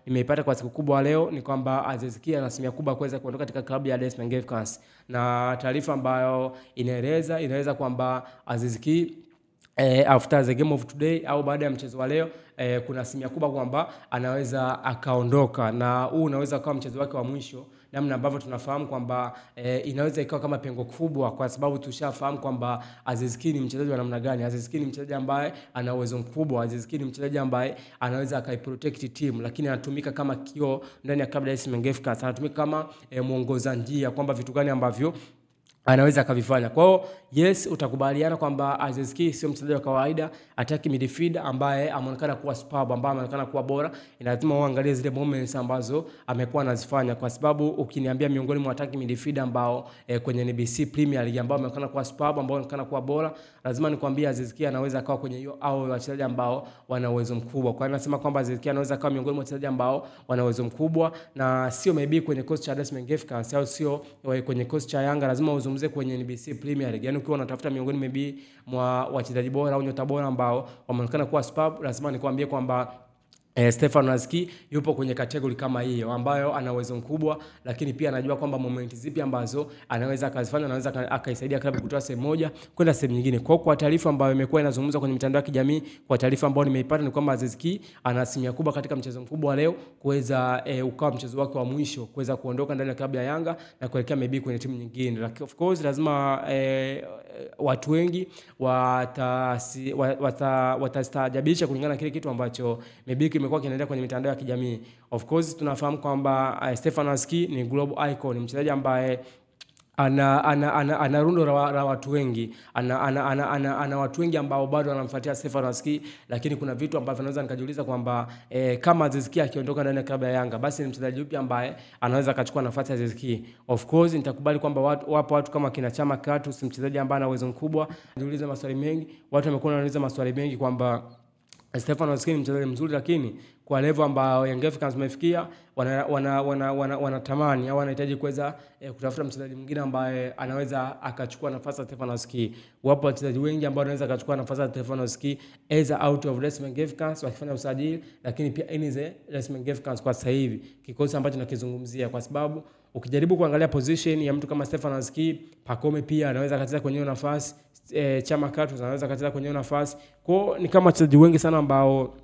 nimeipata kwa siku kubwa leo ni kwamba Aziz Ki ana asilimia kubwa kuweza kuondoka katika klabu ya Dar es Salaam Africans, na taarifa ambayo inaeleza kwamba Aziz Ki after the game of today au baada ya mchezo wa leo kuna asilimia kubwa kwamba anaweza akaondoka, na huu unaweza kuwa mchezo wake wa mwisho, namna ambavyo tunafahamu kwamba inaweza ikawa kama pengo kubwa, kwa sababu tushafahamu kwamba Aziz Ki ni mchezaji wa namna gani. Aziz Ki ni mchezaji ambaye ana uwezo mkubwa. Aziz Ki ni mchezaji ambaye anaweza akaiprotect team, lakini anatumika kama kioo ndani ya klabu ya Dar es Salaam Africans, anatumika kama muongoza njia kwamba vitu gani ambavyo anaweza akavifanya. Kwa hiyo yes, utakubaliana kwamba Aziz Ki sio mchezaji wa kawaida, ataki midfielder ambaye ameonekana kuwa superb, ambaye ameonekana kuwa bora. Lazima uangalie zile moments ambazo amekuwa anazifanya, kwa sababu ukiniambia miongoni mwa ataki midfielder ambao kwenye NBC Premier League ambao ameonekana kuwa superb, ambao ameonekana kuwa bora, lazima nikwambie Aziz Ki anaweza akawa kwenye hiyo au wachezaji ambao wana uwezo mkubwa. Kwa hiyo nasema kwamba Aziz Ki anaweza akawa miongoni mwa wachezaji ambao wana uwezo mkubwa, na sio maybe kwenye coach cha Dar es Salaam Africans au sio kwenye coach cha Yanga. Lazima uzungumzie kwenye NBC Premier League, yani ukiwa unatafuta miongoni maybe mwa wachezaji bora au nyota bora ambao wameonekana kuwa superb, lazima nikwambie kwamba Stefan Aziz Ki yupo kwenye kategori kama hiyo, ambayo ana uwezo mkubwa, lakini pia anajua kwamba moment zipi ambazo anaweza akazifanya, anaweza akaisaidia klabu kutoa sehemu moja kwenda sehemu nyingine. Kwa taarifa ambayo imekuwa inazungumzwa kwenye mitandao ya kijamii, kwa taarifa ambayo nimeipata ni kwamba Aziz Ki ana asilimia kubwa katika mchezo mkubwa leo kuweza ukawa mchezo wake wa mwisho kuweza kuondoka ndani ya klabu ya Yanga na kuelekea maybe kwenye timu nyingine. Like of course lazima watu wengi watastaajabisha kulingana na kile kitu ambacho maybe kimekuwa kinaendelea kwenye mitandao ya kijamii. Of course tunafahamu kwamba Stefan Aziz Ki ni global icon, mchezaji ambaye ana rundo la watu wengi, ana watu wengi ambao bado wanamfuatia Stefan Aziz Ki, lakini kuna vitu ambavyo naweza nikajiuliza kwamba kama Aziz Ki akiondoka ndani ya klabu ya Yanga, basi ni mchezaji yupi ambaye anaweza akachukua nafasi ya Aziz Ki. Of course nitakubali kwamba wapo watu kama kina Chama Kratos, mchezaji ambaye ana uwezo mkubwa. Niuliza maswali mengi, watu wamekuwa wanauliza maswali mengi kwamba Stefan Aziz Ki ni mchezaji mzuri, lakini kwa level ambao Young Africans wamefikia wanatamani au wanahitaji kuweza kutafuta mchezaji mwingine ambaye anaweza akachukua nafasi ya Stefan Aziz Ki. Wapo wachezaji wengi ambao wanaweza akachukua nafasi ya Stefan Aziz Ki either out of Dar es Salaam Africans wakifanya usajili, lakini pia in the Dar es Salaam Africans kwa sasa hivi kikosi ambacho nakizungumzia, kwa sababu ukijaribu kuangalia position ya mtu kama Stefan Aziz Ki, Pacome pia anaweza akacheza kwenye hiyo nafasi, Chama Kratos anaweza akacheza kwenye hiyo nafasi. Kwa ni kama wachezaji wengi sana ambao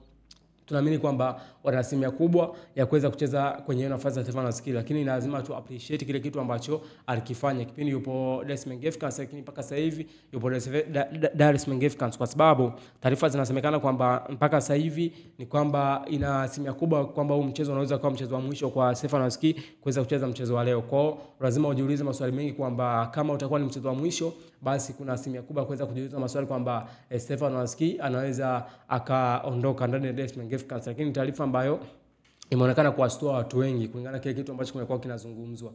tunaamini kwamba wana asilimia kubwa ya kuweza kucheza kwenye hiyo nafasi ya Stefan Aziz Ki, lakini lazima tu appreciate kile kitu ambacho alikifanya kipindi yupo Dar es Salaam Africans, lakini mpaka sasa hivi yupo Dar es Salaam Africans, kwa sababu taarifa zinasemekana kwamba mpaka sasa hivi ni kwamba ina asilimia kubwa kwamba huu mchezo unaweza kuwa mchezo wa mwisho kwa Stefan Aziz Ki kuweza kucheza mchezo wa leo. Kwa hiyo lazima ujiulize maswali mengi kwamba kama utakuwa ni mchezo wa mwisho, basi kuna asilimia kubwa kuweza kujiuliza maswali kwamba Stefan Aziz Ki anaweza akaondoka ndani ya Dar es Salaam Africans, lakini taarifa ambayo imeonekana kuwastua watu wengi kulingana na kile kitu ambacho kimekuwa kinazungumzwa.